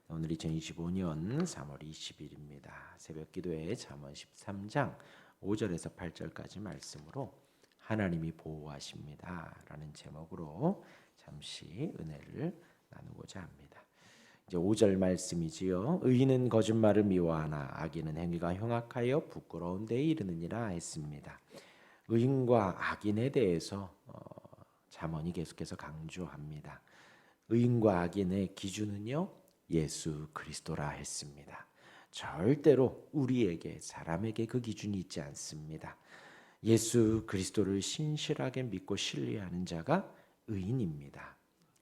오늘 2025년 3월 20일입니다. 새벽 기도회 잠언 13장 5절에서 8절까지 말씀으로 하나님이 보호하십니다 라는 제목으로 잠시 은혜를 나누고자 합니다. 이제 5절 말씀이지요. 의인은 거짓말을 미워하나 악인은 행위가 흉악하여 부끄러운 데에 이르느니라 했습니다. 의인과 악인에 대해서 잠언이 계속해서 강조합니다. 의인과 악인의 기준은요, 예수 그리스도라 했습니다. 절대로 우리에게, 사람에게 그 기준이 있지 않습니다. 예수 그리스도를 신실하게 믿고 신뢰하는 자가 의인입니다.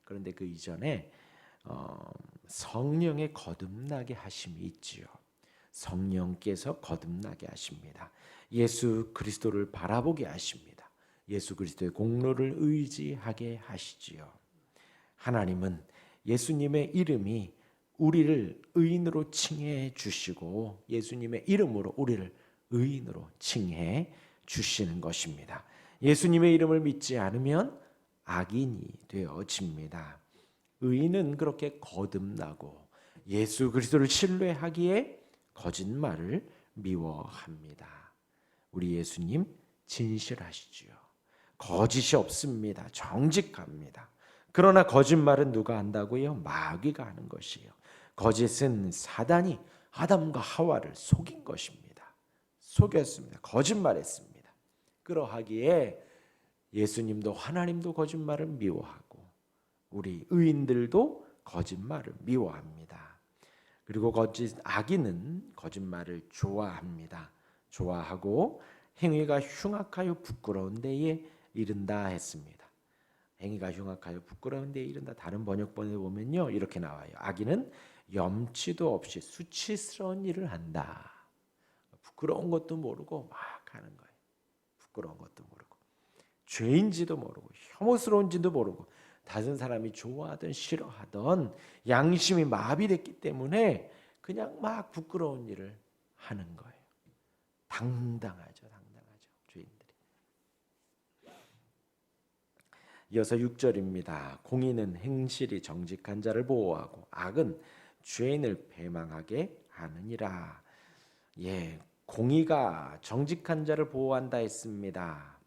그런데 그 이전에 성령의 거듭나게 하심이 있지요. 성령께서 거듭나게 하십니다. 예수 그리스도를 바라보게 하십니다. 예수 그리스도의 공로를 의지하게 하시지요. 하나님은 예수님의 이름이 우리를 의인으로 칭해 주시고 예수님의 이름으로 우리를 의인으로 칭해 주시는 것입니다. 예수님의 이름을 믿지 않으면 악인이 되어집니다. 의인은 그렇게 거듭나고 예수 그리스도를 신뢰하기에 거짓말을 미워합니다. 우리 예수님 진실하시지요. 거짓이 없습니다. 정직합니다. 그러나 거짓말은 누가 한다고요? 마귀가 하는 것이요. 거짓은 사단이 아담과 하와를 속인 것입니다. 속였습니다. 거짓말했습니다. 그러하기에 예수님도 하나님도 거짓말을 미워하고 우리 의인들도 거짓말을 미워합니다. 그리고 악인은 거짓말을 좋아합니다. 좋아하고 행위가 흉악하여 부끄러운 데에 이른다 했습니다. 행위가 흉악하여 부끄러운 데에 이른다. 다른 번역본에 보면요, 이렇게 나와요. 악인은 염치도 없이 수치스러운 일을 한다. 부끄러운 것도 모르고 막 하는 거예요. 부끄러운 것도 모르고 죄인지도 모르고 혐오스러운지도 모르고 다른 사람이 좋아하든 싫어하든 양심이 마비됐기 때문에 그냥 막 부끄러운 일을 하는 거예요. 당당하죠. 죄인들이. 이어서 6절입니다. 공의는 행실이 정직한 자를 보호하고 악은 죄인을 배망하게 하느니라. 공의가 정직한 자를 보호한다 했습니다.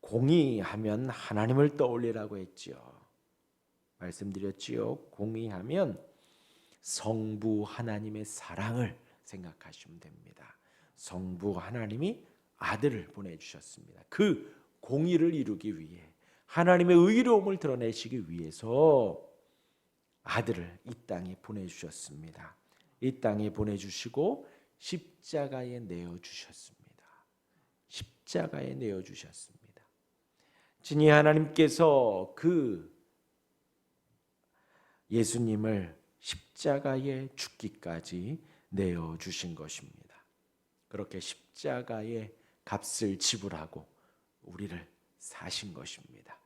공의하면 하나님을 떠올리라고 했지요. 말씀드렸지요. 공의하면 성부 하나님의 사랑을 생각하시면 됩니다. 성부 하나님이 아들을 보내주셨습니다. 그 공의를 이루기 위해, 하나님의 의로움을 드러내시기 위해서 아들을 이 땅에 보내주셨습니다. 이 땅에 보내주시고 십자가에 내어주셨습니다. 십자가에 내어주셨습니다. 진히 하나님께서 그 예수님을 십자가에 죽기까지 내어주신 것입니다. 그렇게 십자가의 값을 지불하고 우리를 사신 것입니다.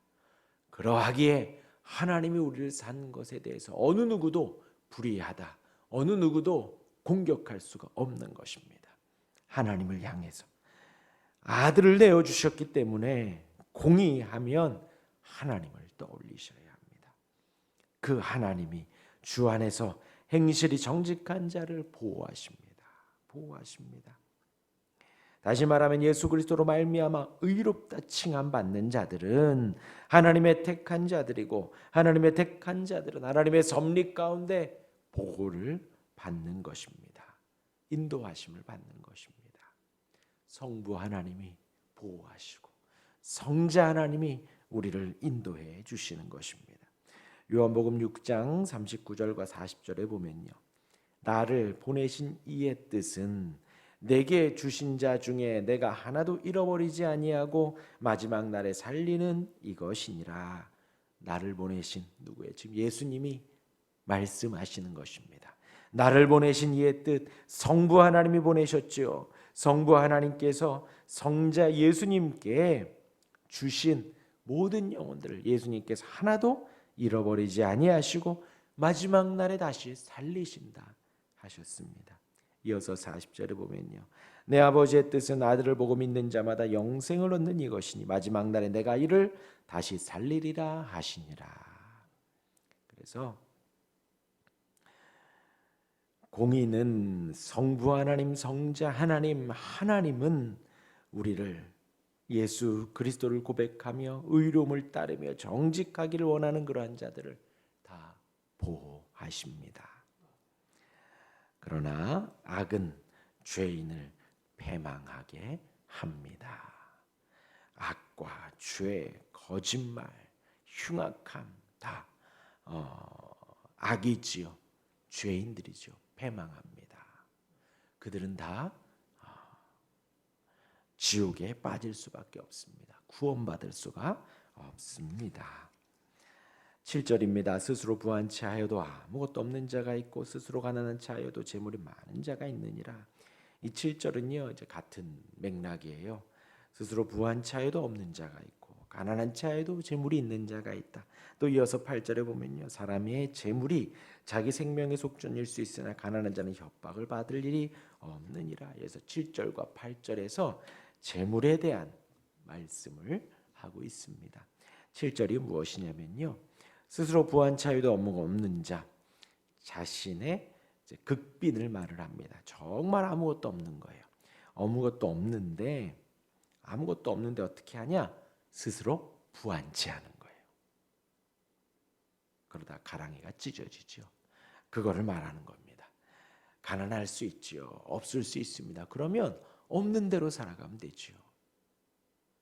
그러하기에 하나님이 우리를 산 것에 대해서 어느 누구도 불의하다, 어느 누구도 공격할 수가 없는 것입니다. 하나님을 향해서 아들을 내어주셨기 때문에 공의하면 하나님을 떠올리셔야 합니다. 그 하나님이 주 안에서 행실이 정직한 자를 보호하십니다. 다시 말하면 예수 그리스도로 말미암아 의롭다 칭함 받는 자들은 하나님의 택한 자들이고, 하나님의 택한 자들은 하나님의 섭리 가운데 보호를 받는 것입니다. 인도하심을 받는 것입니다. 성부 하나님이 보호하시고 성자 하나님이 우리를 인도해 주시는 것입니다. 요한복음 6장 39절과 40절에 보면요, 나를 보내신 이의 뜻은 내게 주신 자 중에 내가 하나도 잃어버리지 아니하고 마지막 날에 살리는 이것이니라. 나를 보내신 누구예요? 지금 예수님이 말씀하시는 것입니다. 나를 보내신 이의 뜻, 성부 하나님이 보내셨지요. 성부 하나님께서 성자 예수님께 주신 모든 영혼들을 예수님께서 하나도 잃어버리지 아니하시고 마지막 날에 다시 살리신다 하셨습니다. 이어서 40절에 보면요, 내 아버지의 뜻은 아들을 보고 믿는 자마다 영생을 얻는 이것이니 마지막 날에 내가 이를 다시 살리리라 하시니라. 그래서 공의는 성부 하나님, 성자 하나님, 하나님은 우리를 예수 그리스도를 고백하며 의로움을 따르며 정직하기를 원하는 그러한 자들을 다 보호하십니다. 그러나 악은 죄인을 패망하게 합니다. 악과 죄, 거짓말, 흉악함 다 악이지요. 죄인들이죠. 패망합니다. 그들은 다 지옥에 빠질 수밖에 없습니다. 구원받을 수가 없습니다. 7절입니다. 스스로 부한 채 하여도 아무것도 없는 자가 있고 스스로 가난한 채 하여도 재물이 많은 자가 있느니라. 이 7절은요 이제 같은 맥락이에요. 스스로 부한 채 하여도 없는 자가 있고 가난한 채 하여도 재물이 있는 자가 있다. 또 이어서 8절에 보면요, 사람의 재물이 자기 생명의 속전일 수 있으나 가난한 자는 협박을 받을 일이 없느니라. 그래서 7절과 8절에서 재물에 대한 말씀을 하고 있습니다. 7절이 무엇이냐면요, 스스로 부한 차유도 없는 자, 자신의 극빈을 말을 합니다. 정말 아무것도 없는 거예요. 아무것도 없는데 어떻게 하냐? 스스로 부한채하는 거예요. 그러다 가랑이가 찢어지죠. 그거를 말하는 겁니다. 가난할 수 있지요. 없을 수 있습니다. 그러면 없는 대로 살아가면 되죠.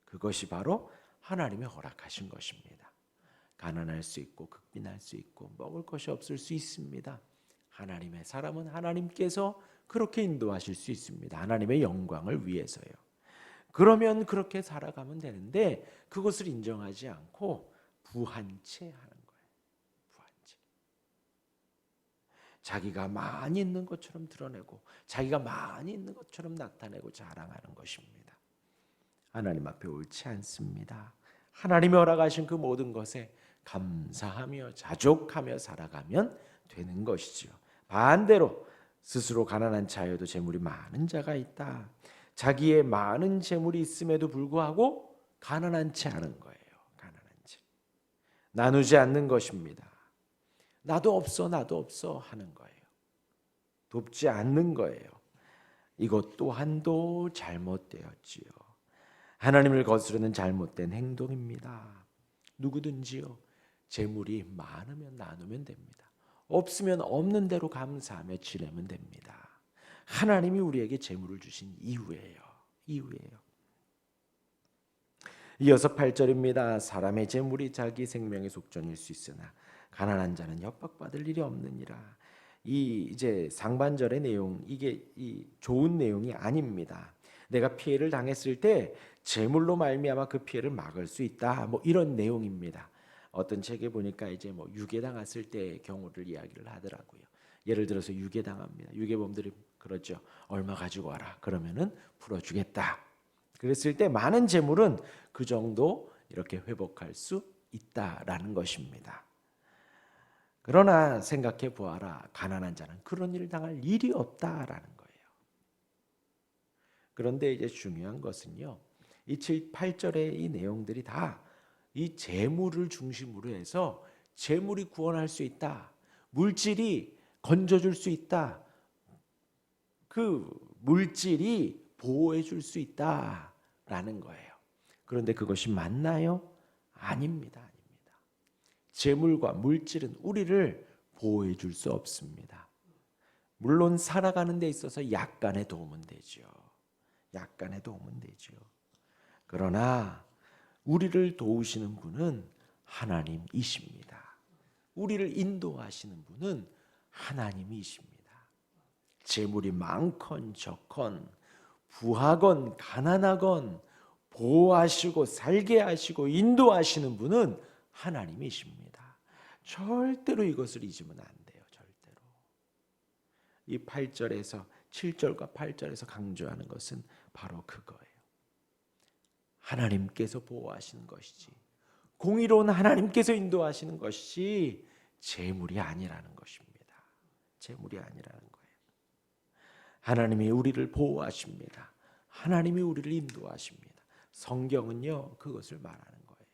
그것이 바로 하나님의 허락하신 것입니다. 가난할 수 있고 극빈할 수 있고 먹을 것이 없을 수 있습니다. 하나님의 사람은 하나님께서 그렇게 인도하실 수 있습니다. 하나님의 영광을 위해서요. 그러면 그렇게 살아가면 되는데 그것을 인정하지 않고 부한채 하는 거예요. 부한채. 자기가 많이 있는 것처럼 드러내고 자기가 많이 있는 것처럼 나타내고 자랑하는 것입니다. 하나님 앞에 옳지 않습니다. 하나님이 허락하신 그 모든 것에 감사하며 자족하며 살아가면 되는 것이지요. 반대로 스스로 가난한 자여도 재물이 많은 자가 있다. 자기의 많은 재물이 있음에도 불구하고 가난한 채 하는 거예요. 가난한 채. 나누지 않는 것입니다. 나도 없어 하는 거예요. 돕지 않는 거예요. 이것 또한도 잘못되었지요. 하나님을 거스르는 잘못된 행동입니다. 누구든지요, 재물이 많으면 나누면 됩니다. 없으면 없는 대로 감사하며 지내면 됩니다. 하나님이 우리에게 재물을 주신 이유예요. 이어서 8절입니다. 사람의 재물이 자기 생명의 속전일 수 있으나 가난한 자는 협박받을 일이 없느니라. 이 이제 상반절의 내용, 이게 이 좋은 내용이 아닙니다. 내가 피해를 당했을 때 재물로 말미암아 그 피해를 막을 수 있다. 뭐 이런 내용입니다. 어떤 책에 보니까 이제 뭐 유괴 당했을 때 경우를 이야기를 하더라고요. 예를 들어서 유괴 당합니다. 유괴범들이 그러죠. 얼마 가지고 와라. 그러면은 풀어주겠다. 그랬을 때 많은 재물은 그 정도 이렇게 회복할 수 있다라는 것입니다. 그러나 생각해 보아라. 가난한 자는 그런 일을 당할 일이 없다라는 거예요. 그런데 이제 중요한 것은요, 이 7, 8절의 이 내용들이 다 이 재물을 중심으로 해서 재물이 구원할 수 있다. 물질이 건져줄 수 있다. 그 물질이 보호해 줄 수 있다라는 거예요. 그런데 그것이 맞나요? 아닙니다. 재물과 물질은 우리를 보호해 줄 수 없습니다. 물론 살아가는 데 있어서 약간의 도움은 되죠. 그러나 우리를 도우시는 분은 하나님이십니다. 우리를 인도하시는 분은 하나님이십니다. 재물이 많건 적건 부하건 가난하건 보호하시고 살게 하시고 인도하시는 분은 하나님이십니다. 절대로 이것을 잊으면 안 돼요. 절대로. 이 8절에서 7절과 8절에서 강조하는 것은 바로 그거예요. 하나님께서 보호하시는 것이지, 공의로운 하나님께서 인도하시는 것이 재물이 아니라는 것입니다. 재물이 아니라는 거예요. 하나님이 우리를 보호하십니다. 하나님이 우리를 인도하십니다. 성경은요, 그것을 말하는 거예요.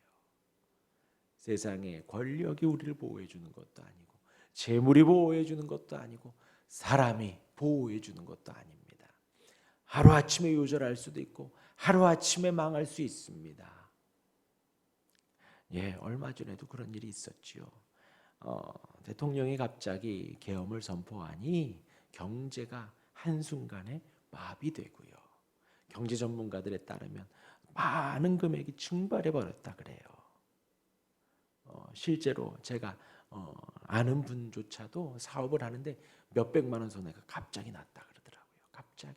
세상의 권력이 우리를 보호해 주는 것도 아니고 재물이 보호해 주는 것도 아니고 사람이 보호해 주는 것도 아닙니다. 하루아침에 요절할 수도 있고 하루아침에 망할 수 있습니다. 예, 얼마 전에도 그런 일이 있었지요. 대통령이 갑자기 계엄을 선포하니 경제가 한순간에 마비되고요. 경제 전문가들에 따르면 많은 금액이 증발해 버렸다 그래요. 실제로 제가 아는 분조차도 사업을 하는데 몇백만 원 손해가 갑자기 났다 그러더라고요. 갑자기.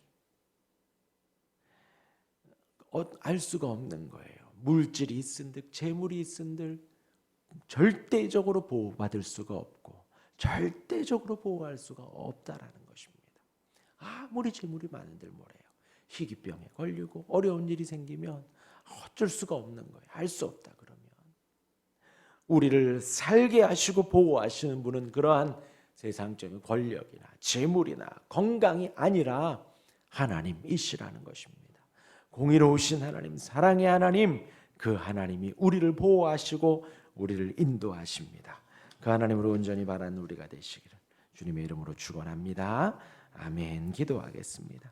알 수가 없는 거예요. 물질이 있은들 재물이 있은들 절대적으로 보호받을 수가 없고 절대적으로 보호할 수가 없다라는 것입니다. 아무리 재물이 많은들 뭐래요. 희귀병에 걸리고 어려운 일이 생기면 어쩔 수가 없는 거예요. 할 수 없다 그러면. 우리를 살게 하시고 보호하시는 분은 그러한 세상적인 권력이나 재물이나 건강이 아니라 하나님이시라는 것입니다. 공의로우신 하나님, 사랑의 하나님, 그 하나님이 우리를 보호하시고 우리를 인도하십니다. 그 하나님으로 온전히 바라는 우리가 되시기를 주님의 이름으로 축원합니다. 아멘. 기도하겠습니다.